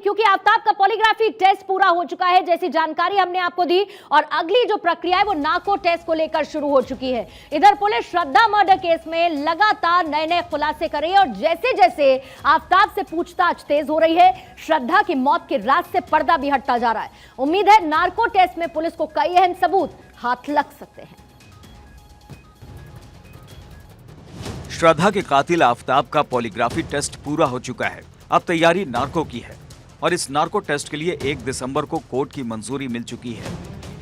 क्योंकि आफ्ताब का polygraphy test पूरा हो चुका है, जैसी जानकारी हमने आपको दी, और अगली जो प्रक्रिया है वो नार्को टेस्ट को लेकर शुरू हो चुकी है। इधर पुलिस श्रद्धा मर्डर केस में लगातार नए नए खुलासे कर रही है और जैसे जैसे आफ्ताब से पूछताछ तेज हो रही है, श्रद्धा की मौत के राज से पर्दा भी हटता जा रहा है। उम्मीद है नार्को टेस्ट में पुलिस को कई अहम सबूत हाथ लग सकते हैं। श्रद्धा के कातिल आफ्ताब का पॉलीग्राफी टेस्ट पूरा हो चुका है। अब तैयारी नार्को की है और इस नार्को टेस्ट के लिए 1 दिसंबर को कोर्ट की मंजूरी मिल चुकी है।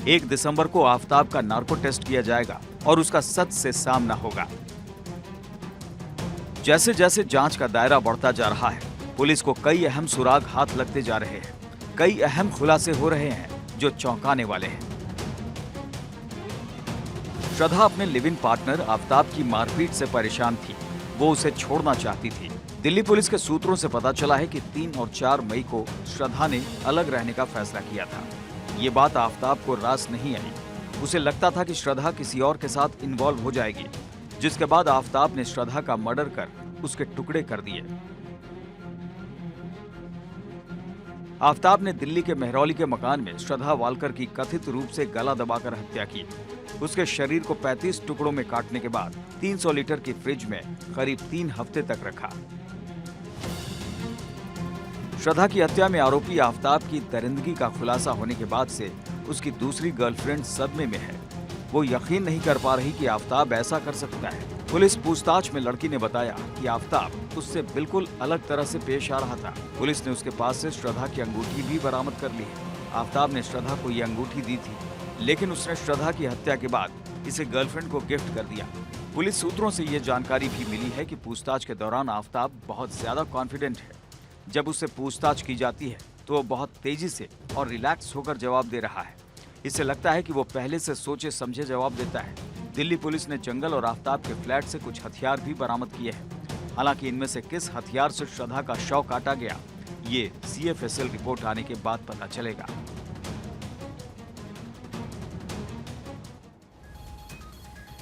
1 दिसंबर को आफ्ताब का नार्को टेस्ट किया जाएगा और उसका सच से सामना होगा। जैसे जैसे जांच का दायरा बढ़ता जा रहा है, पुलिस को कई अहम सुराग हाथ लगते जा रहे हैं। कई अहम खुलासे हो रहे हैं जो चौंकाने वाले हैं। श्रद्धा अपने लिव इन पार्टनर आफ्ताब की मारपीट से परेशान थी। वो उसे छोड़ना चाहती थी। दिल्ली पुलिस के सूत्रों से पता चला है कि 3 और 4 मई को श्रद्धा ने अलग रहने का फैसला किया था। ये बात आफ्ताब को रास नहीं आई। उसे लगता था कि श्रद्धा किसी और के साथ इन्वॉल्व हो जाएगी, जिसके बाद आफ्ताब ने श्रद्धा का मर्डर कर उसके टुकड़े कर दिए। आफ्ताब ने दिल्ली के मेहरौली के मकान में श्रद्धा वालकर की कथित रूप से गला दबाकर हत्या की। उसके शरीर को 35 टुकड़ों में काटने के बाद 300 लीटर की फ्रिज में करीब 3 हफ्ते तक रखा। श्रद्धा की हत्या में आरोपी आफ्ताब की दरिंदगी का खुलासा होने के बाद से उसकी दूसरी गर्लफ्रेंड सदमे में है। वो यकीन नहीं कर पा रही कि आफ्ताब ऐसा कर सकता है। पुलिस पूछताछ में लड़की ने बताया कि आफ्ताब उससे बिल्कुल अलग तरह से पेश आ रहा था। पुलिस ने उसके पास से श्रद्धा की अंगूठी भी बरामद कर ली है। आफ्ताब ने श्रद्धा को ये अंगूठी दी थी, लेकिन उसने श्रद्धा की हत्या के बाद इसे गर्लफ्रेंड को गिफ्ट कर दिया। पुलिस सूत्रों से ये जानकारी भी मिली है कि पूछताछ के दौरान आफ्ताब बहुत ज्यादा कॉन्फिडेंट है। जब उससे पूछताछ की जाती है तो वो बहुत तेजी से और रिलैक्स होकर जवाब दे रहा है। इससे लगता है कि वो पहले से सोचे समझे जवाब देता है। दिल्ली पुलिस ने जंगल और आफ्ताब के फ्लैट से कुछ हथियार भी बरामद किए हैं। हालांकि इनमें से किस हथियार से श्रद्धा का शव काटा गया, ये CFSL रिपोर्ट आने के बाद पता चलेगा।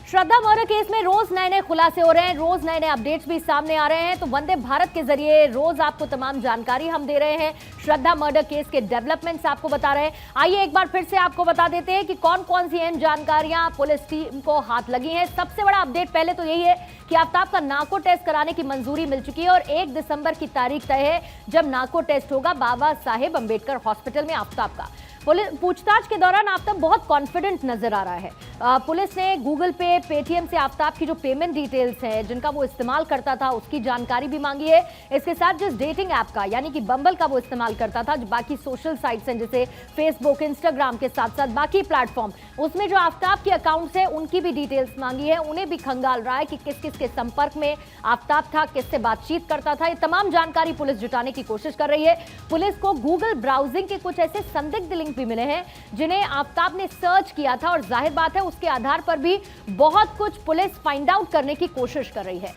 श्रद्धा मर्डर केस में रोज नए नए खुलासे हो रहे हैं, रोज नए नए अपडेट्स भी सामने आ रहे हैं। तो वंदे भारत के जरिए रोज आपको तमाम जानकारी हम दे रहे हैं। श्रद्धा मर्डर केस के डेवलपमेंट्स आपको बता रहे हैं। आइए एक बार फिर से आपको बता देते हैं कि कौन कौन सी अहम जानकारियां पुलिस टीम को हाथ लगी हैं। सबसे बड़ा अपडेट पहले तो यही है कि आफ्ताब का नार्को टेस्ट कराने की मंजूरी मिल चुकी है और 1 दिसंबर की तारीख तय है जब नार्को टेस्ट होगा बाबा साहेब अंबेडकर हॉस्पिटल में आफ्ताब का। पूछताछ के दौरान आफ्ताब बहुत कॉन्फिडेंट नजर आ रहा है। पुलिस ने गूगल पे, पेटीएम से आफ्ताब की जो पेमेंट डिटेल्स हैं जिनका वो इस्तेमाल करता था उसकी जानकारी भी मांगी है। इसके साथ जिस डेटिंग ऐप का यानी कि बम्बल का वो इस्तेमाल करता था, बाकी सोशल साइट्स हैं जैसे फेसबुक, इंस्टाग्राम के साथ साथ बाकी प्लेटफॉर्म, उसमें जो आफ्ताब के अकाउंट्स हैं उनकी भी डिटेल्स मांगी है। उन्हें भी खंगाल रहा है कि किस किस के संपर्क में आफ्ताब था, किससे बातचीत करता था। ये तमाम जानकारी पुलिस जुटाने की कोशिश कर रही है। पुलिस को गूगल ब्राउजिंग के कुछ ऐसे संदिग्ध लिंक भी मिले हैं जिन्हें आफ्ताब ने सर्च किया था और जाहिर बात है उसके आधार पर भी बहुत कुछ पुलिस फाइंड आउट करने की कोशिश कर रही है।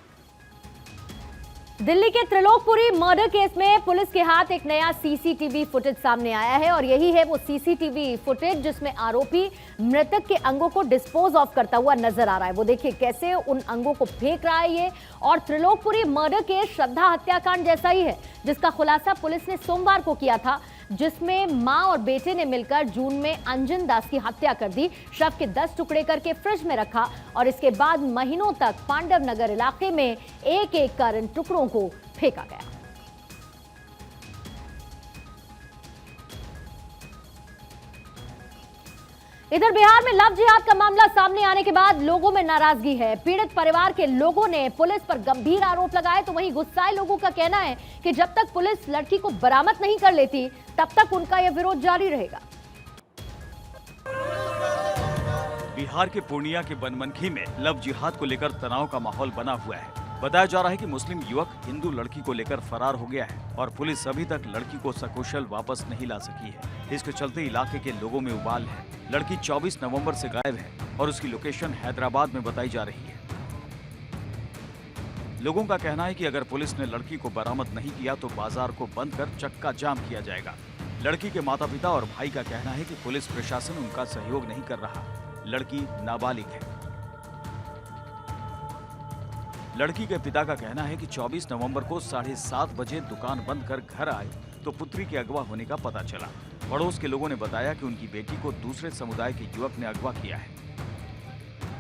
दिल्ली के त्रिलोकपुरी मर्डर केस में पुलिस के हाथ एक नया सीसीटीवी फुटेज सामने आया है और यही है वो सीसीटीवी फुटेज जिसमें आरोपी मृतक के अंगों को डिस्पोज ऑफ करता हुआ नजर आ रहा है। वो देखिए कैसे उन अंगों को फेंक रहा है ये। और त्रिलोकपुरी मर्डर केस श्रद्धा हत्याकांड जैसा ही है जिसका खुलासा पुलिस ने सोमवार को किया था, जिसमें मां और बेटे ने मिलकर जून में अंजन दास की हत्या कर दी। शव के 10 टुकड़े करके फ्रिज में रखा और इसके बाद महीनों तक पांडव नगर इलाके में एक एक कर इन टुकड़ों को फेंका गया। इधर बिहार में लव जिहाद का मामला सामने आने के बाद लोगों में नाराजगी है। पीड़ित परिवार के लोगों ने पुलिस पर गंभीर आरोप लगाए, तो वहीं गुस्साए लोगों का कहना है कि जब तक पुलिस लड़की को बरामद नहीं कर लेती तब तक उनका यह विरोध जारी रहेगा। बिहार के पूर्णिया के बनमनखी में लव जिहाद को लेकर तनाव का माहौल बना हुआ है। बताया जा रहा है कि मुस्लिम युवक हिंदू लड़की को लेकर फरार हो गया है और पुलिस अभी तक लड़की को सकुशल वापस नहीं ला सकी है। इसके चलते इलाके के लोगों में उबाल है। लड़की 24 नवंबर से गायब है और उसकी लोकेशन हैदराबाद में बताई जा रही है। लोगों का कहना है कि अगर पुलिस ने लड़की को बरामद नहीं किया तो बाजार को बंद कर चक्का जाम किया जाएगा। लड़की के माता पिता और भाई का कहना है कि पुलिस प्रशासन उनका सहयोग नहीं कर रहा। लड़की नाबालिग है। लड़की के पिता का कहना है कि 24 नवंबर को 7:30 बजे दुकान बंद कर घर आए तो पुत्री के अगवा होने का पता चला। पड़ोस के लोगों ने बताया कि उनकी बेटी को दूसरे समुदाय के युवक ने अगवा किया है।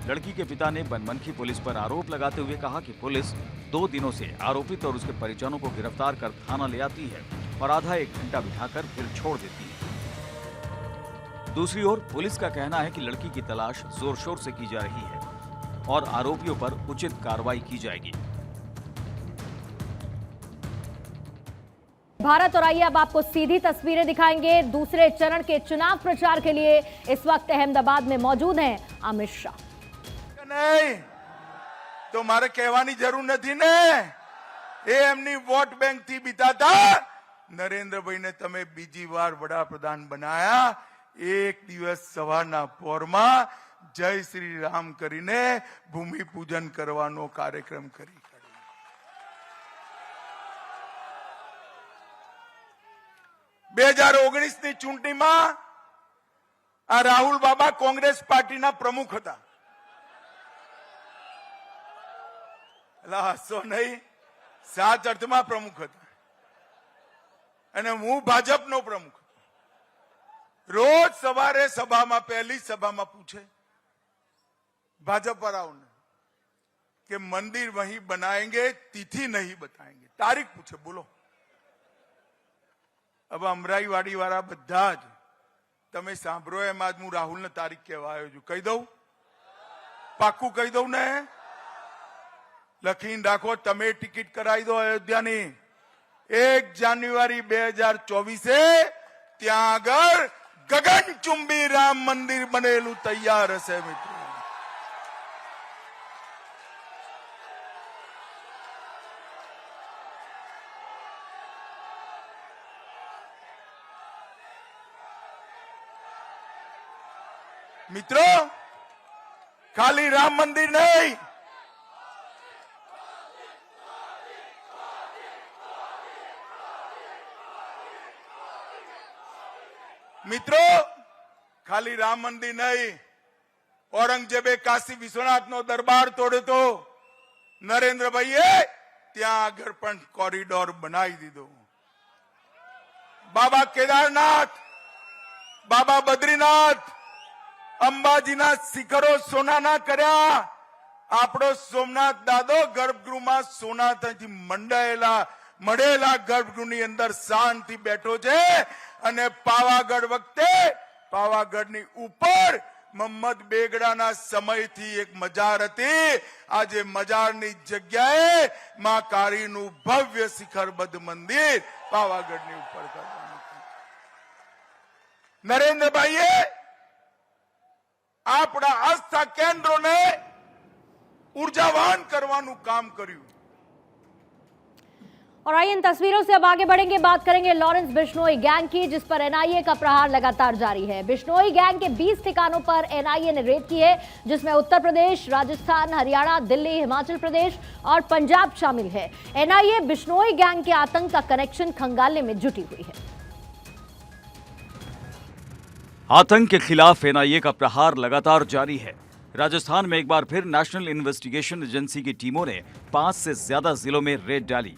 लड़की के पिता ने बनमनखी पुलिस पर आरोप लगाते हुए कहा कि पुलिस 2 दिनों से आरोपित और उसके परिजनों को गिरफ्तार कर थाना ले आती है और आधा एक घंटा बिठाकर फिर छोड़ देती है। दूसरी ओर पुलिस का कहना है कि लड़की की तलाश जोर शोर से की जा रही है और आरोपियों पर उचित कार्रवाई की जाएगी। भारत और आइए अब आपको सीधी तस्वीरें दिखाएंगे। दूसरे चरण के चुनाव प्रचार के लिए इस वक्त अहमदाबाद में मौजूद हैं अमित शाह। नहीं तो मारे कहवानी जरूर नहीं ने ए एमनी वोट बैंक थी बीता था। नरेंद्र भाई ने तमे बीजी बार वड़ा प्रधान बनाया। एक दिवस सवाરના પોરમાં जय श्री राम करीने भूमि पूजन करवानो कार्यक्रम करी। 2019 ની ચૂંટણીમાં આ રાહુલ બાબા કોંગ્રેસ પાર્ટીના પ્રમુખ હતા। હસો નહીં, સાચ અર્થમાં પ્રમુખ હતા અને હું ભાજપનો પ્રમુખ। રોજ સવારે સભામાં પહેલી સભામાં પૂછે भाजपा वालों ने कि मंदिर वहीं बनाएंगे, तिथि नहीं बताएंगे, तारीख पूछे बोलो। अब अमराईवाड़ी वाला बधा ज तमे सांभळो एम आज हूँ राहुल ने तारीख कहवा आव्यो छुं। कही दऊं, पाक्कू कही दऊं ने, लखीने राखो। तमे टिकિટ कराई दो अयोध्यानी। 1 जान्युआरी 2024 त्यां आगळ गगनचुंबी राम मंदिर बनेलू तैयार हशे मित्रों। मित्रों खाली राम मंदिर नहीं, मित्रों खाली राम मंदिर नहीं, औरंगजेबे काशी विश्वनाथ नो दरबार तोड़े तो नरेंद्र भाईए त्यां आगळ पण कॉरिडोर बनाई दीधो। बाबा केदारनाथ, बाबा बद्रीनाथ, अंबाजीना शिखरो सोनाना कर्या। आपणो सोमनाथ दादो गर्भगृहमां सोनाथी मळेला गर्भगृहनी अंदर शांति बैठो छे अने पावागढ़ वखते पावागढ़नी उपर मोहम्मद बेगड़ाना समयथी एक मजार हती। आज मजारनी जग्याए मां काळीनुं भव्य शिखरबद्ध मंदिर पावागढ़नी उपर करवानुं। नरेंद्र भाईए आपड़ा आस्था केंद्रों ने ऊर्जावान करवानुं काम कर्युं। और आइए इन तस्वीरों से अब आगे बढ़ेंगे, बात करेंगे लॉरेंस बिश्नोई गैंग की, जिस पर एनआईए का प्रहार लगातार जारी है। बिश्नोई गैंग के 20 ठिकानों पर एनआईए ने रेड की है, जिसमें उत्तर प्रदेश, राजस्थान, हरियाणा, दिल्ली, हिमाचल प्रदेश और पंजाब शामिल है। एनआईए बिश्नोई गैंग के आतंक का कनेक्शन खंगालने में जुटी हुई है। आतंक के खिलाफ एनआईए का प्रहार लगातार जारी है। राजस्थान में एक बार फिर नेशनल इन्वेस्टिगेशन एजेंसी की टीमों ने 5 से ज्यादा जिलों में रेड डाली।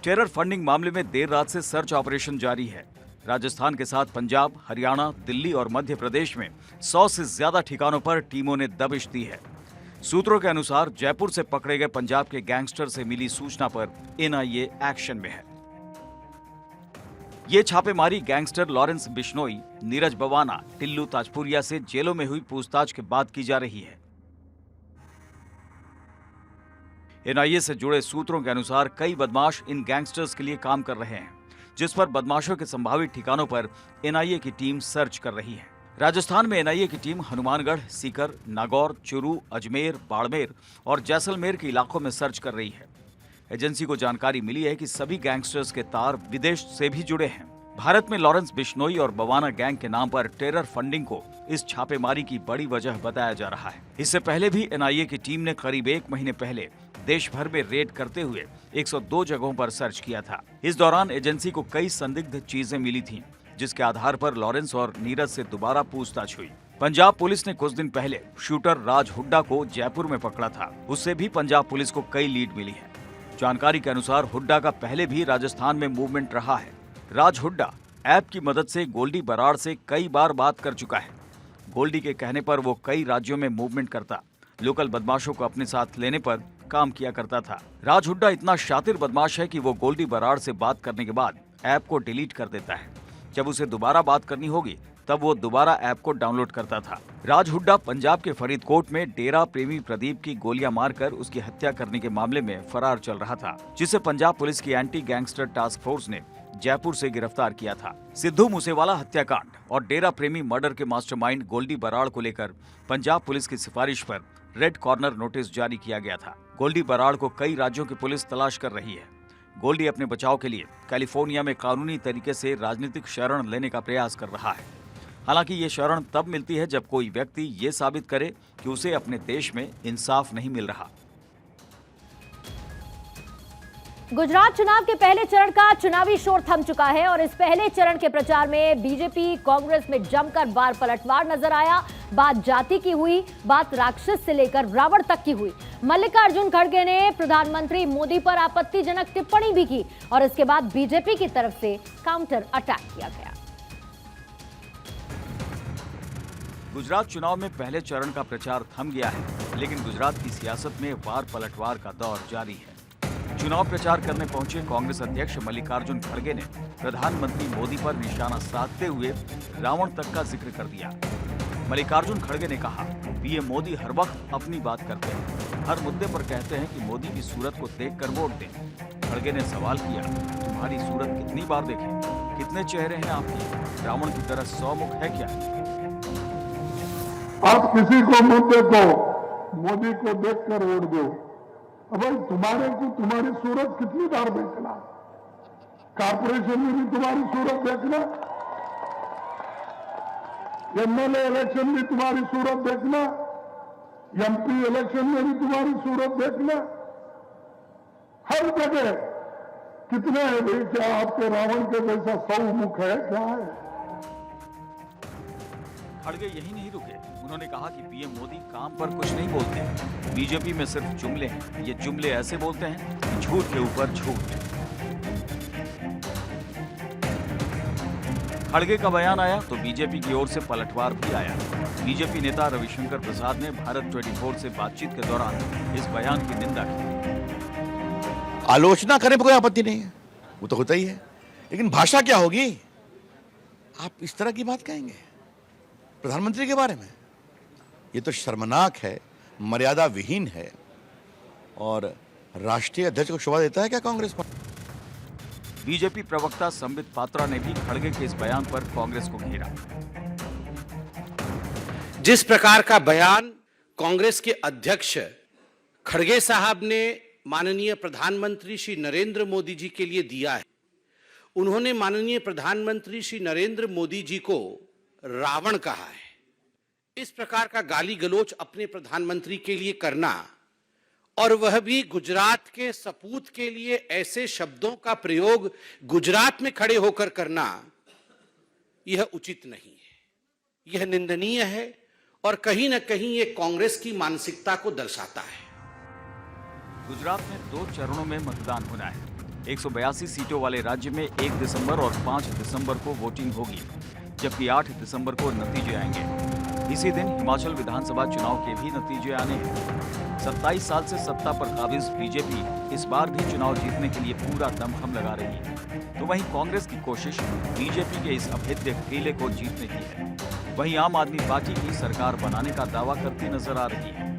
टेरर फंडिंग मामले में देर रात से सर्च ऑपरेशन जारी है। राजस्थान के साथ पंजाब, हरियाणा, दिल्ली और मध्य प्रदेश में 100 से ज्यादा ठिकानों पर टीमों ने दबिश दी है। सूत्रों के अनुसार जयपुर से पकड़े गए पंजाब के गैंगस्टर से मिली सूचना पर एनआईए एक्शन में है। ये छापेमारी गैंगस्टर लॉरेंस बिश्नोई, नीरज बवाना, टिल्लू ताजपुरिया से जेलों में हुई पूछताछ के बाद की जा रही है। एनआईए से जुड़े सूत्रों के अनुसार कई बदमाश इन गैंगस्टर्स के लिए काम कर रहे हैं, जिस पर बदमाशों के संभावित ठिकानों पर एनआईए की टीम सर्च कर रही है। राजस्थान में एनआईए की टीम हनुमानगढ़, सीकर, नागौर, चुरू, अजमेर, बाड़मेर और जैसलमेर के इलाकों में सर्च कर रही है। एजेंसी को जानकारी मिली है कि सभी गैंगस्टर्स के तार विदेश से भी जुड़े हैं। भारत में लॉरेंस बिश्नोई और बवाना गैंग के नाम पर टेरर फंडिंग को इस छापेमारी की बड़ी वजह बताया जा रहा है। इससे पहले भी एनआईए की टीम ने करीब 1 महीने पहले देश भर में रेड करते हुए 102 जगहों पर सर्च किया था। इस दौरान एजेंसी को कई संदिग्ध चीजें मिली थीं, जिसके आधार पर लॉरेंस और नीरज से दोबारा पूछताछ हुई। पंजाब पुलिस ने कुछ दिन पहले शूटर राज हुड्डा को जयपुर में पकड़ा था। उससे भी पंजाब पुलिस को कई लीड मिली है। जानकारी के अनुसार हुड्डा का पहले भी राजस्थान में मूवमेंट रहा है। राज हुड्डा ऐप की मदद से गोल्डी बराड़ से कई बार बात कर चुका है। गोल्डी के कहने पर वो कई राज्यों में मूवमेंट करता, लोकल बदमाशों को अपने साथ लेने पर काम किया करता था। राज हुड्डा इतना शातिर बदमाश है कि वो गोल्डी बराड़ से बात करने के बाद ऐप को डिलीट कर देता है। जब उसे दोबारा बात करनी होगी तब वो दोबारा ऐप को डाउनलोड करता था। राज हुड्डा पंजाब के फरीदकोट में डेरा प्रेमी प्रदीप की गोलियां मारकर उसकी हत्या करने के मामले में फरार चल रहा था, जिसे पंजाब पुलिस की एंटी गैंगस्टर टास्क फोर्स ने जयपुर से गिरफ्तार किया था। सिद्धू मूसेवाला हत्याकांड और डेरा प्रेमी मर्डर के मास्टरमाइंड गोल्डी बराड़ को लेकर पंजाब पुलिस की सिफारिश पर रेड कॉर्नर नोटिस जारी किया गया था। गोल्डी बराड़ को कई राज्यों की पुलिस तलाश कर रही है। गोल्डी अपने बचाव के लिए कैलिफोर्निया में कानूनी तरीके से राजनीतिक शरण लेने का प्रयास कर रहा है। हालांकि ये शरण तब मिलती है जब कोई व्यक्ति ये साबित करे कि उसे अपने देश में इंसाफ नहीं मिल रहा। गुजरात चुनाव के पहले चरण का चुनावी शोर थम चुका है और इस पहले चरण के प्रचार में बीजेपी कांग्रेस में जमकर बार पलटवार नजर आया। बात जाति की हुई, बात राक्षस से लेकर रावण तक की हुई। मल्लिकार्जुन खड़गे ने प्रधानमंत्री मोदी पर आपत्तिजनक टिप्पणी भी की और इसके बाद बीजेपी की तरफ से काउंटर अटैक किया गया। गुजरात चुनाव में पहले चरण का प्रचार थम गया है, लेकिन गुजरात की सियासत में वार पलटवार का दौर जारी है। चुनाव प्रचार करने पहुंचे कांग्रेस अध्यक्ष मल्लिकार्जुन खड़गे ने प्रधानमंत्री मोदी पर निशाना साधते हुए रावण तक का जिक्र कर दिया। मल्लिकार्जुन खड़गे ने कहा, पीएम मोदी हर वक्त अपनी बात करते हैं, हर मुद्दे पर कहते हैं कि मोदी की सूरत को देखकर वोट दें। खड़गे ने सवाल किया, तुम्हारी सूरत कितनी बार देखें, कितने चेहरे हैं आपके, रावण की तरह 100 मुख है क्या? आप किसी को मुद्दे को मोदी को देखकर वोट दो। अब भाई तुम्हारे को तुम्हारी सूरत कितनी बार देखना, कारपोरेशन में भी तुम्हारी सूरत देखना, एमएलए इलेक्शन में तुम्हारी सूरत देखना, एमपी इलेक्शन में भी तुम्हारी सूरत देखना, हर जगह कितने हैं भाई? क्या आपके रावण के जैसा 100 मुख है क्या है? खड़गे यही नहीं रुके, उन्होंने कहा कि पीएम मोदी काम पर कुछ नहीं बोलते, बीजेपी में सिर्फ जुमले हैं। ये जुमले ऐसे बोलते हैं कि झूठ के ऊपर झूठ। खड़गे का बयान आया तो बीजेपी की ओर से पलटवार भी आया। बीजेपी नेता रविशंकर प्रसाद ने भारत 24 से बातचीत के दौरान इस बयान की निंदा की। आलोचना करने पर कोई आपत्ति नहीं है, वो तो होता ही है, लेकिन भाषा क्या होगी? आप इस तरह की बात कहेंगे प्रधानमंत्री के बारे में? ये तो शर्मनाक है, मर्यादा विहीन है और राष्ट्रीय अध्यक्ष को शोभा देता है क्या कांग्रेस पर? बीजेपी प्रवक्ता संबित पात्रा ने भी खड़गे के इस बयान पर कांग्रेस को घेरा। जिस प्रकार का बयान कांग्रेस के अध्यक्ष खड़गे साहब ने माननीय प्रधानमंत्री श्री नरेंद्र मोदी जी के लिए दिया है, उन्होंने माननीय प्रधानमंत्री श्री नरेंद्र मोदी जी को रावण कहा है। इस प्रकार का गाली गलोच अपने प्रधानमंत्री के लिए करना और वह भी गुजरात के सपूत के लिए ऐसे शब्दों का प्रयोग गुजरात में खड़े होकर करना, यह उचित नहीं है, यह निंदनीय है और कहीं न कहीं यह कांग्रेस की मानसिकता को दर्शाता है। गुजरात में 2 चरणों में मतदान होना है। 182 सीटों वाले राज्य में 1 दिसंबर और 5 दिसंबर को वोटिंग होगी, जबकि 8 दिसंबर को नतीजे आएंगे। इसी दिन हिमाचल विधानसभा चुनाव के भी नतीजे आने हैं। 27 साल से सत्ता पर काबिज बीजेपी इस बार भी चुनाव जीतने के लिए पूरा दमखम लगा रही है, तो वहीं कांग्रेस की कोशिश बीजेपी के इस अभेद्य किले को जीतने की है। वहीं आम आदमी पार्टी की सरकार बनाने का दावा करती नजर आ रही है।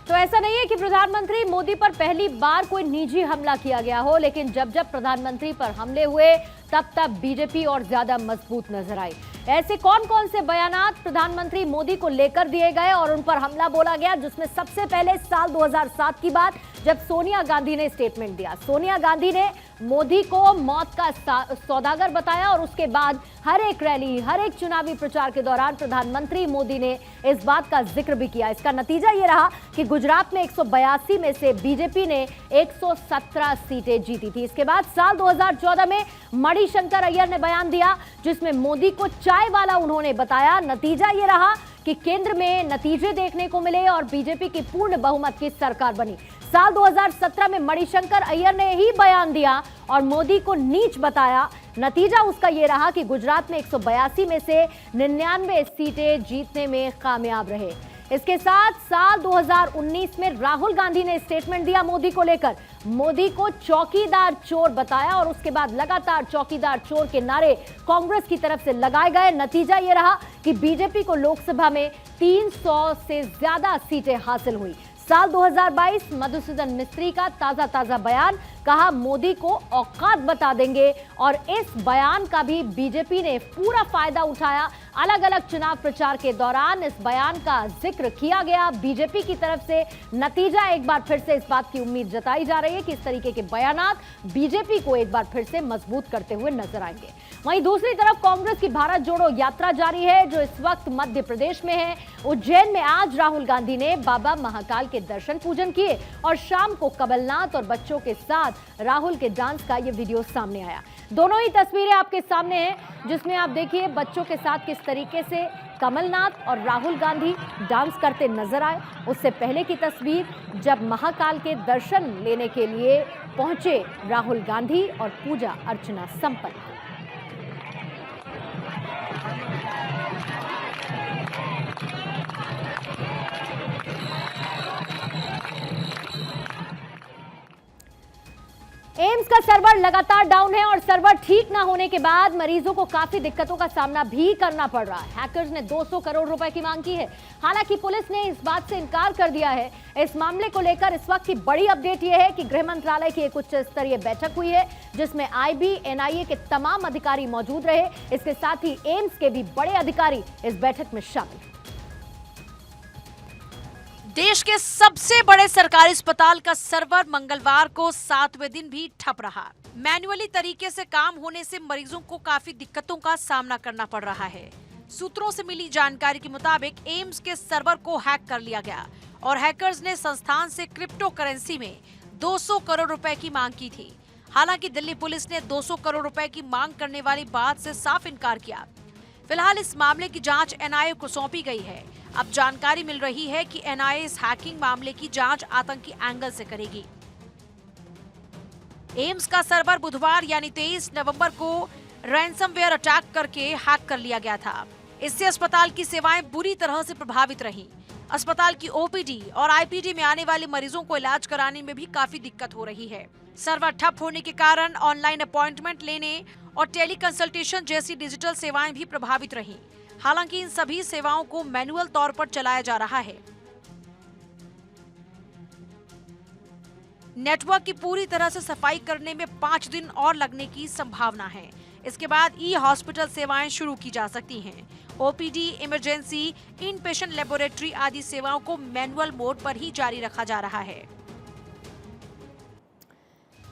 तो ऐसा नहीं है कि प्रधानमंत्री मोदी पर पहली बार कोई निजी हमला किया गया हो, लेकिन जब जब प्रधानमंत्री पर हमले हुए तब तब बीजेपी और ज्यादा मजबूत नजर आई। ऐसे कौन कौन से बयानात प्रधानमंत्री मोदी को लेकर दिए गए और उन पर हमला बोला गया, जिसमें सबसे पहले साल 2007 की बात, जब सोनिया गांधी ने स्टेटमेंट दिया। सोनिया गांधी ने मोदी को मौत का सौदागर बताया और उसके बाद हर एक रैली, हर एक चुनावी प्रचार के दौरान प्रधानमंत्री मोदी ने इस बात का जिक्र भी किया। इसका नतीजा ये रहा कि गुजरात में 182 में से बीजेपी ने 117 सीटें जीती थी। इसके बाद साल 2014 में मणिशंकर अय्यर ने बयान दिया, जिसमें मोदी को चाय वाला उन्होंने बताया। नतीजा ये रहा कि केंद्र में नतीजे देखने को मिले और बीजेपी की पूर्ण बहुमत की सरकार बनी। साल 2017 में मणिशंकर अय्यर ने ही बयान दिया और मोदी को नीच बताया। नतीजा उसका यह रहा कि गुजरात में 182 में से 99 सीटें जीतने में कामयाब रहे। इसके साथ साल 2019 में राहुल गांधी ने स्टेटमेंट दिया मोदी को लेकर, मोदी को चौकीदार चोर बताया और उसके बाद लगातार चौकीदार चोर के नारे कांग्रेस की तरफ से लगाए गए। नतीजा यह रहा कि बीजेपी को लोकसभा में 300 से ज्यादा सीटें हासिल हुई। साल 2022 मधुसूदन मिस्त्री का ताजा बयान, कहा मोदी को औकात बता देंगे और इस बयान का भी बीजेपी ने पूरा फायदा उठाया। अलग अलग चुनाव प्रचार के दौरान इस बयान का जिक्र किया गया बीजेपी की तरफ से। नतीजा एक बार फिर से इस बात की उम्मीद जताई जा रही है कि इस तरीके के बयानात बीजेपी को एक बार फिर से मजबूत करते हुए नजर आएंगे। वहीं दूसरी तरफ कांग्रेस की भारत जोड़ो यात्रा जारी है, जो इस वक्त मध्य प्रदेश में है। उज्जैन में आज राहुल गांधी ने बाबा महाकाल के दर्शन पूजन किए और शाम को कमलनाथ और बच्चों के साथ राहुल के डांस का ये वीडियो सामने आया। दोनों ही तस्वीरें आपके सामने हैं, जिसमें आप देखिए बच्चों के साथ किस तरीके से कमलनाथ और राहुल गांधी डांस करते नजर आए। उससे पहले की तस्वीर जब महाकाल के दर्शन लेने के लिए पहुंचे राहुल गांधी और पूजा अर्चना संपन्न। एम्स का सर्वर लगातार डाउन है और सर्वर ठीक ना होने के बाद मरीजों को काफी दिक्कतों का सामना भी करना पड़ रहा है। हैकर्स ने 200 करोड़ रुपए की मांग की है। हालांकि पुलिस ने इस बात से इनकार कर दिया है। इस मामले को लेकर इस वक्त की बड़ी अपडेट यह है कि गृह मंत्रालय की एक उच्च स्तरीय बैठक हुई है, जिसमें आईबी, एनआईए के तमाम अधिकारी मौजूद रहे। इसके साथ ही एम्स के भी बड़े अधिकारी इस बैठक में शामिल। देश के सबसे बड़े सरकारी अस्पताल का सर्वर मंगलवार को 7वें दिन भी ठप रहा। मैन्युअली तरीके से काम होने से मरीजों को काफी दिक्कतों का सामना करना पड़ रहा है। सूत्रों से मिली जानकारी के मुताबिक एम्स के सर्वर को हैक कर लिया गया और हैकर्स ने संस्थान से क्रिप्टो करेंसी में 200 करोड़ रुपए की मांग की थी। हालांकि दिल्ली पुलिस ने 200 करोड़ रुपए की मांग करने वाली बात से साफ इनकार किया। फिलहाल इस मामले की जांच एनआईए को सौंपी गई है। अब जानकारी मिल रही है कि एनआईए इस हैकिंग मामले की जांच आतंकी एंगल से करेगी। एम्स का सर्वर बुधवार यानी 23 नवंबर को रैंसमवेयर अटैक करके हैक कर लिया गया था। इससे अस्पताल की सेवाएं बुरी तरह से प्रभावित रहीं। अस्पताल की ओपीडी और आईपीडी में आने वाले मरीजों को इलाज कराने में भी काफी दिक्कत हो रही है। सर्वर ठप होने के कारण ऑनलाइन अपॉइंटमेंट लेने और टेली कंसल्टेशन जैसी डिजिटल सेवाएं भी प्रभावित रहीं। हालांकि इन सभी सेवाओं को मैनुअल तौर पर चलाया जा रहा है। नेटवर्क की पूरी तरह से सफाई करने में 5 दिन और लगने की संभावना है। इसके बाद ई हॉस्पिटल सेवाएं शुरू की जा सकती हैं। ओपीडी, इमरजेंसी, इन पेशेंट लेबोरेटरी आदि सेवाओं को मैनुअल मोड पर ही जारी रखा जा रहा है।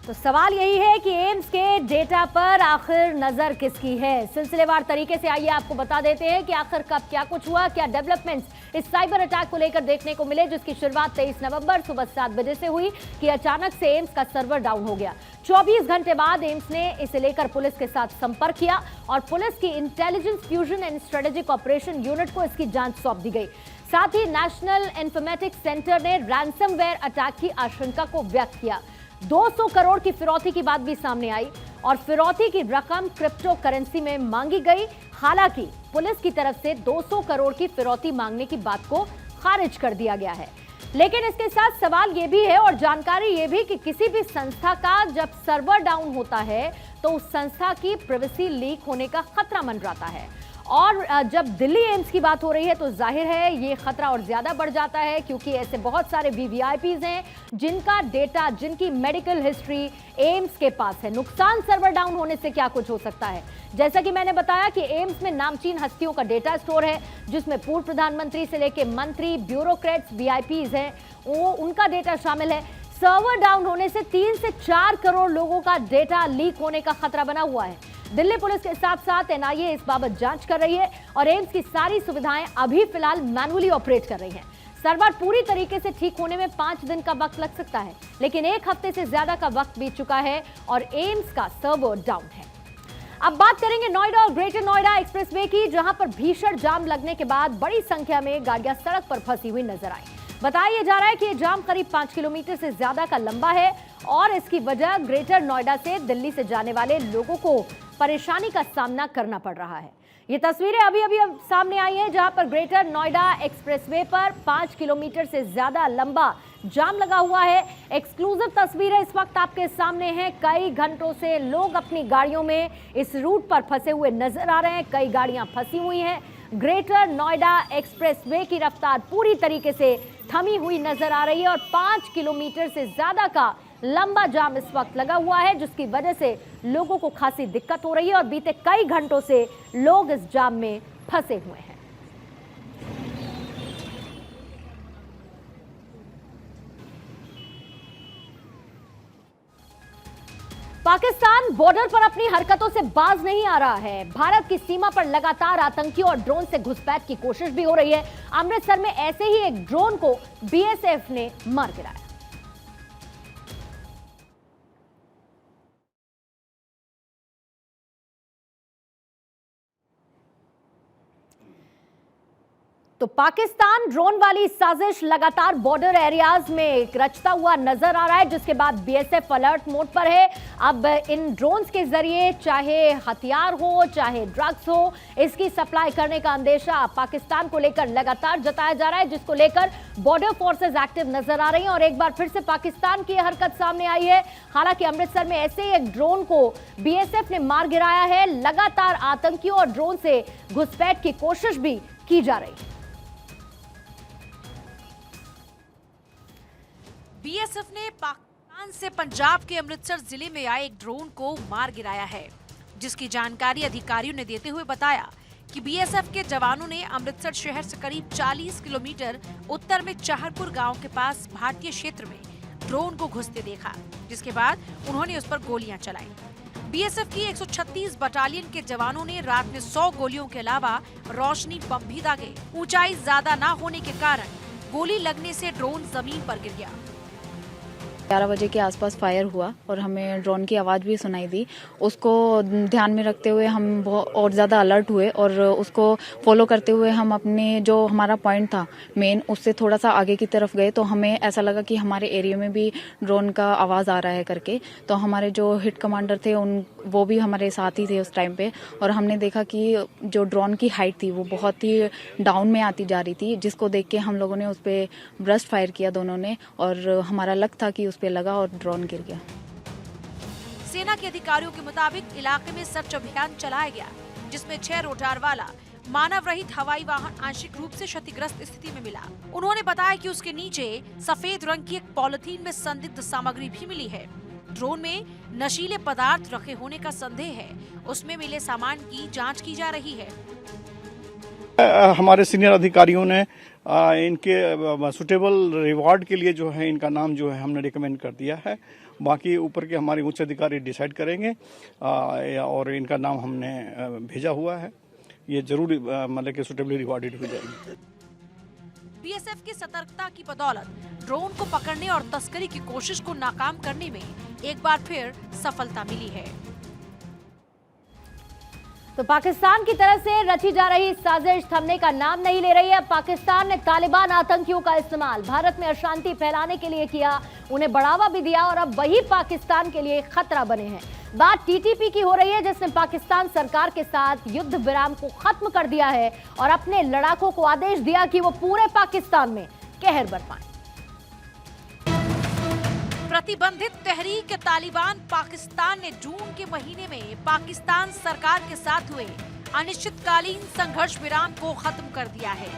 तो सवाल यही है कि एम्स के डेटा पर आखिर नजर किसकी है। सिलसिलेवार तरीके से आइए आपको बता देते हैं कि आखिर कब क्या कुछ हुआ, क्या डेवलपमेंट्स इस साइबर अटैक को लेकर देखने को मिले, जिसकी शुरुआत 23 नवंबर सुबह 7 बजे से हुई कि अचानक से एम्स का सर्वर डाउन हो गया। 24 घंटे बाद एम्स ने इसे लेकर पुलिस के साथ संपर्क किया और पुलिस की intelligence fusion and strategic operation unit को इसकी जांच सौंप दी गई। साथ ही नेशनल इंफॉर्मेटिक्स सेंटर ने रैंसमवेयर अटैक की आशंका को व्यक्त किया। 200 करोड़ की फिरौती की बात भी सामने आई और फिरौती की रकम क्रिप्टो करेंसी में मांगी गई। हालांकि पुलिस की तरफ से 200 करोड़ की फिरौती मांगने की बात को खारिज कर दिया गया है। लेकिन इसके साथ सवाल यह भी है और जानकारी यह भी कि किसी भी संस्था का जब सर्वर डाउन होता है तो उस संस्था की प्राइवेसी लीक होने का खतरा मंडराता है। और जब दिल्ली एम्स की बात हो रही है तो जाहिर है ये खतरा और ज्यादा बढ़ जाता है, क्योंकि ऐसे बहुत सारे वीवीआईपीज हैं जिनका डेटा, जिनकी मेडिकल हिस्ट्री एम्स के पास है। नुकसान सर्वर डाउन होने से क्या कुछ हो सकता है, जैसा कि मैंने बताया कि एम्स में नामचीन हस्तियों का डेटा स्टोर है, जिसमें पूर्व प्रधानमंत्री से लेकर मंत्री, ब्यूरोक्रेट्स, वीआईपीज हैं, वो उनका डेटा शामिल है। सर्वर डाउन होने से 3 से 4 करोड़ लोगों का डेटा लीक होने का खतरा बना हुआ है। दिल्ली पुलिस के साथ साथ एनआईए इस बाबत जांच कर रही है और एम्स की सारी सुविधाएं अभी फिलहाल मैनुअली ऑपरेट कर रही हैं। सर्वर पूरी तरीके से ठीक होने में 5 दिन का वक्त लग सकता है, लेकिन 1 हफ्ते से ज्यादा का वक्त बीत चुका है और एम्स का सर्वर डाउन है। अब बात करेंगे नोएडा और ग्रेटर नोएडा एक्सप्रेसवे की, जहां पर भीषण जाम लगने के बाद बड़ी संख्या में गाड़ियां सड़क पर फंसी हुई नजर आई। बताया जा रहा है कि यह जाम करीब 5 किलोमीटर से ज्यादा का लंबा है और इसकी वजह ग्रेटर नोएडा से दिल्ली से जाने वाले लोगों को परेशानी का सामना करना पड़ रहा है। ये तस्वीरें अभी सामने आई हैं, जहां पर ग्रेटर नोएडा एक्सप्रेसवे पर 5 किलोमीटर से ज्यादा लंबा जाम लगा हुआ है। एक्सक्लूसिव तस्वीरें इस वक्त आपके सामने हैं। कई घंटों से लोग अपनी गाड़ियों में इस रूट पर फंसे हुए नजर आ रहे हैं। कई गाड़ियां फंसी हुई हैं। ग्रेटर नोएडा एक्सप्रेसवे की रफ्तार पूरी तरीके से थमी हुई नजर आ रही है और 5 किलोमीटर से ज्यादा का लंबा जाम इस वक्त लगा हुआ है, जिसकी वजह से लोगों को खासी दिक्कत हो रही है और बीते कई घंटों से लोग इस जाम में फंसे हुए हैं। पाकिस्तान बॉर्डर पर अपनी हरकतों से बाज नहीं आ रहा है। भारत की सीमा पर लगातार आतंकियों और ड्रोन से घुसपैठ की कोशिश भी हो रही है। अमृतसर में ऐसे ही एक ड्रोन को बीएसएफ ने मार गिराया। तो पाकिस्तान ड्रोन वाली साजिश लगातार बॉर्डर एरियाज में रचता हुआ नजर आ रहा है, जिसके बाद बीएसएफ अलर्ट मोड पर है। अब इन ड्रोन्स के जरिए चाहे हथियार हो चाहे ड्रग्स हो, इसकी सप्लाई करने का अंदेशा पाकिस्तान को लेकर लगातार जताया जा रहा है, जिसको लेकर बॉर्डर फोर्सेस एक्टिव नजर आ रही हैं और एक बार फिर से पाकिस्तान की हरकत सामने आई है। हालांकि अमृतसर में ऐसे ही एक ड्रोन को बीएसएफ ने मार गिराया है। लगातार आतंकियों और ड्रोन से घुसपैठ की कोशिश भी की जा रही है। बीएसएफ ने पाकिस्तान से पंजाब के अमृतसर जिले में आए एक ड्रोन को मार गिराया है, जिसकी जानकारी अधिकारियों ने देते हुए बताया कि बीएसएफ के जवानों ने अमृतसर शहर से करीब 40 किलोमीटर उत्तर में चाहरपुर गांव के पास भारतीय क्षेत्र में ड्रोन को घुसते देखा, जिसके बाद उन्होंने उस पर गोलियां चलाई। बीएसएफ की 136 बटालियन के जवानों ने रात में 100 गोलियों के अलावा रोशनी बम भी दागे। ऊंचाई ज्यादा न होने के कारण गोली लगने से ड्रोन जमीन पर गिर गया। 11 बजे के आसपास फायर हुआ और हमें ड्रोन की आवाज़ भी सुनाई दी। उसको ध्यान में रखते हुए हम और ज़्यादा अलर्ट हुए और उसको फॉलो करते हुए हम अपने जो हमारा पॉइंट था मेन, उससे थोड़ा सा आगे की तरफ गए तो हमें ऐसा लगा कि हमारे एरिया में भी ड्रोन का आवाज़ आ रहा है करके। तो हमारे जो हिट कमांडर थे वो भी हमारे साथ ही थे उस टाइम पे और हमने देखा कि जो ड्रोन की हाइट थी वो बहुत ही डाउन में आती जा रही थी, जिसको देख के हम लोगों ने उस पर ब्रस्ट फायर किया दोनों ने और हमारा लक था कि पे लगा और ड्रोन गिर गया। सेना के अधिकारियों के मुताबिक इलाके में सर्च अभियान चलाया गया, जिसमें 6 रोटार वाला मानव रहित हवाई वाहन आंशिक रूप से क्षतिग्रस्त स्थिति में मिला। उन्होंने बताया कि उसके नीचे सफेद रंग की एक पॉलिथीन में संदिग्ध सामग्री भी मिली है। ड्रोन में नशीले पदार्थ रखे होने का संदेह है। उसमें मिले सामान की जांच की जा रही है। हमारे सीनियर अधिकारियों ने इनके सुटेबल रिवॉर्ड के लिए जो है इनका नाम जो है हमने रिकमेंड कर दिया है। बाकी ऊपर के हमारे उच्च अधिकारी डिसाइड करेंगे और इनका नाम हमने भेजा हुआ है। ये जरूर मतलब कि सुटेबली रिवॉर्डेड हो जाएगी। बीएसएफ की सतर्कता की बदौलत ड्रोन को पकड़ने और तस्करी की कोशिश को नाकाम करने में एक बार फिर सफलता मिली है। तो पाकिस्तान की तरफ से रची जा रही साजिश थमने का नाम नहीं ले रही है। पाकिस्तान ने तालिबान आतंकियों का इस्तेमाल भारत में अशांति फैलाने के लिए किया, उन्हें बढ़ावा भी दिया और अब वही पाकिस्तान के लिए खतरा बने हैं। बात टीटीपी की हो रही है, जिसने पाकिस्तान सरकार के साथ युद्ध विराम को खत्म कर दिया है और अपने लड़ाकों को आदेश दिया कि वो पूरे पाकिस्तान में कहर बरपाएं। प्रतिबंधित तहरीक तालिबान पाकिस्तान ने जून के महीने में पाकिस्तान सरकार के साथ हुए अनिश्चितकालीन संघर्ष विराम को खत्म कर दिया है।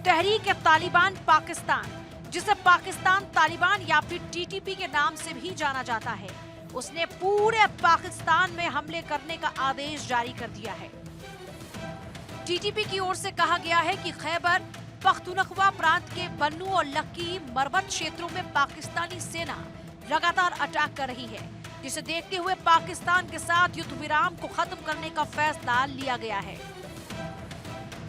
तहरीक तालिबान पाकिस्तान, जिसे पाकिस्तान तालिबान या फिर टीटीपी के नाम से भी जाना जाता है, उसने पूरे पाकिस्तान में हमले करने का आदेश जारी कर दिया है। टीटीपी की ओर से कहा गया है कि खैबर पख्तूनख्वा प्रांत के बन्नू और लक्की मरबत क्षेत्रों में पाकिस्तानी सेना लगातार अटैक कर रही है, जिसे देखते हुए पाकिस्तान के साथ युद्ध विराम को खत्म करने का फैसला लिया गया है।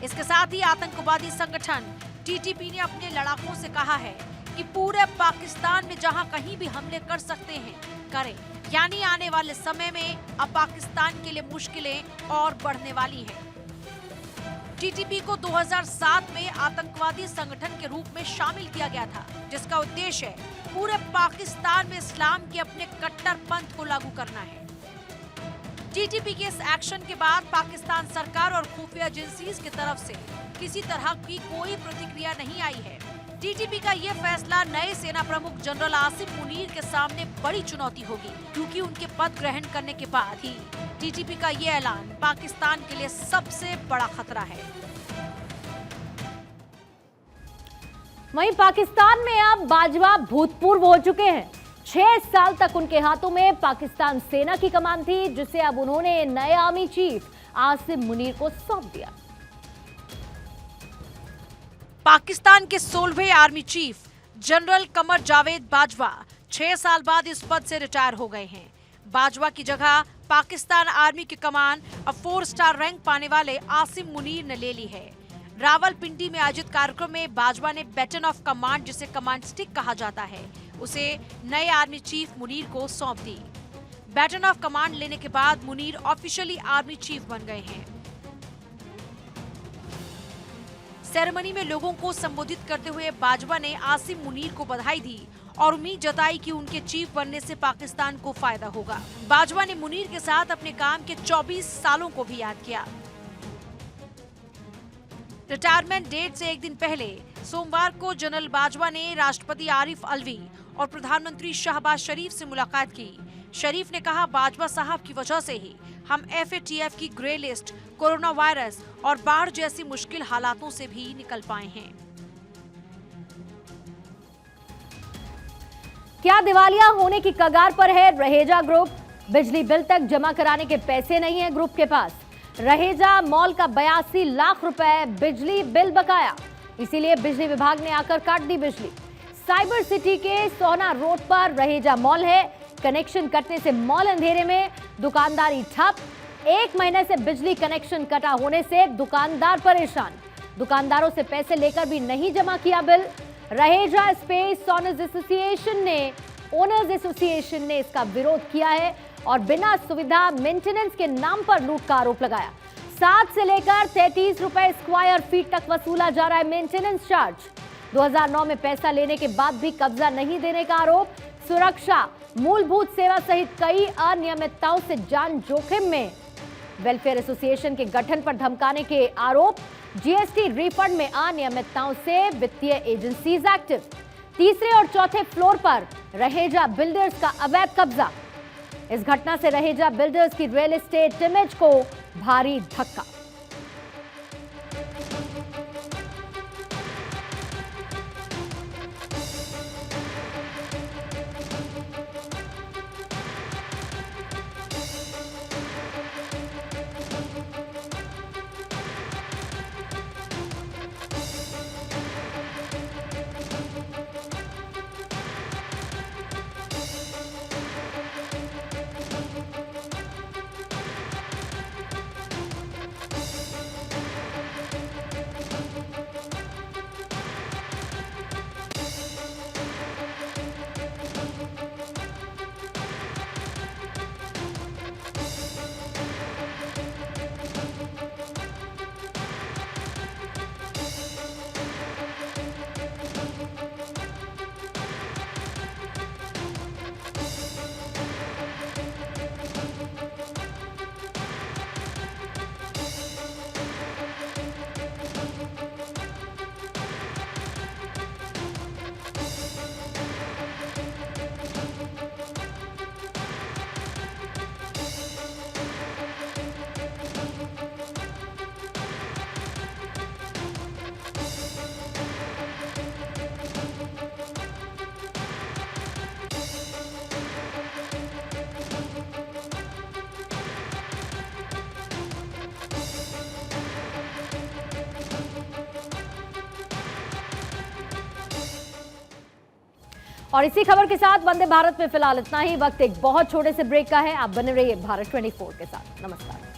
इसके साथ ही आतंकवादी संगठन टीटीपी ने अपने लड़ाकों से कहा है कि पूरे पाकिस्तान में जहां कहीं भी हमले कर सकते हैं करें, यानी आने वाले समय में अब पाकिस्तान के लिए मुश्किलें और बढ़ने वाली हैं। टीटीपी को 2007 में आतंकवादी संगठन के रूप में शामिल किया गया था, जिसका उद्देश्य पूरे पाकिस्तान में इस्लाम के अपने कट्टर पंथ को लागू करना है। टीटीपी के इस एक्शन के बाद पाकिस्तान सरकार और खुफिया एजेंसीज की तरफ से किसी तरह की कोई प्रतिक्रिया नहीं आई है। टीटीपी का ये फैसला नए सेना प्रमुख जनरल आसिम मुनीर के सामने बड़ी चुनौती होगी, क्योंकि उनके पद ग्रहण करने के बाद ही टीटीपी का ये ऐलान पाकिस्तान के लिए सबसे बड़ा खतरा है। वहीं पाकिस्तान में अब बाजवा भूतपूर्व हो चुके हैं। 6 साल तक उनके हाथों में पाकिस्तान सेना की कमान थी, जिसे अब उन्होंने नए आर्मी चीफ आसिम मुनीर को सौंप दिया। पाकिस्तान के 16वें army chief general Qamar Javed Bajwa 6 साल बाद इस पद से रिटायर हो गए हैं। बाजवा की जगह पाकिस्तान आर्मी की कमान अब 4 स्टार रैंक पाने वाले आसिम मुनीर ने ले ली है। रावलपिंडी में आयोजित कार्यक्रम में बाजवा ने बैटन ऑफ कमांड, जिसे कमांड स्टिक कहा जाता है, उसे नए आर्मी चीफ मुनीर को सौंप दी। बैटन ऑफ कमांड लेने के बाद मुनीर ऑफिशियली आर्मी चीफ बन गए हैं। सेरेमनी में लोगों को संबोधित करते हुए बाजवा ने आसिम मुनीर को बधाई दी और उम्मीद जताई कि उनके चीफ बनने से पाकिस्तान को फायदा होगा। बाजवा ने मुनीर के साथ अपने काम के 24 सालों को भी याद किया। रिटायरमेंट डेट से एक दिन पहले सोमवार को जनरल बाजवा ने राष्ट्रपति आरिफ अलवी और प्रधानमंत्री शहबाज शरीफ से मुलाकात की। शरीफ ने कहा, बाजवा साहब की वजह से ही हम FATF की ग्रे लिस्ट, कोरोना वायरस और बाढ़ जैसी मुश्किल हालातों से भी निकल पाए हैं। क्या दिवालिया होने की कगार पर है रहेजा ग्रुप? बिजली बिल तक जमा कराने के पैसे नहीं है ग्रुप के पास। रहेजा मॉल का 82 लाख रुपए बिजली बिल बकाया, इसीलिए बिजली विभाग ने आकर काट दी बिजली। साइबर सिटी के सोना रोड पर रहेजा मॉल है। कनेक्शन कटने से मॉल अंधेरे में, दुकानदारी ठप। 1 महीने से बिजली कनेक्शन कटा होने से दुकानदार परेशान। दुकानदारों से पैसे लेकर भी नहीं जमा किया bill. Raheja space owners association ने इसका विरोध किया है और बिना सुविधा मेंटेनेंस के नाम पर लूट का आरोप लगाया। 7 से लेकर 33 रुपए स्क्वायर फीट तक वसूला जा रहा है मेंटेनेंस चार्ज। 2009 में पैसा लेने के बाद भी कब्जा नहीं देने का आरोप। सुरक्षा, मूलभूत सेवा सहित कई अनियमितताओं से जान जोखिम में। वेलफेयर एसोसिएशन के गठन पर धमकाने के आरोप। जीएसटी रिफंड में अनियमितताओं से वित्तीय एजेंसीज एक्टिव। तीसरे और चौथे फ्लोर पर रहेजा बिल्डर्स का अवैध कब्जा। इस घटना से रहेजा बिल्डर्स की रियल एस्टेट इमेज को भारी धक्का। और इसी खबर के साथ वंदे भारत में फिलहाल इतना ही। वक्त एक बहुत छोटे से ब्रेक का है। आप बने रहिए भारत 24 के साथ। नमस्कार।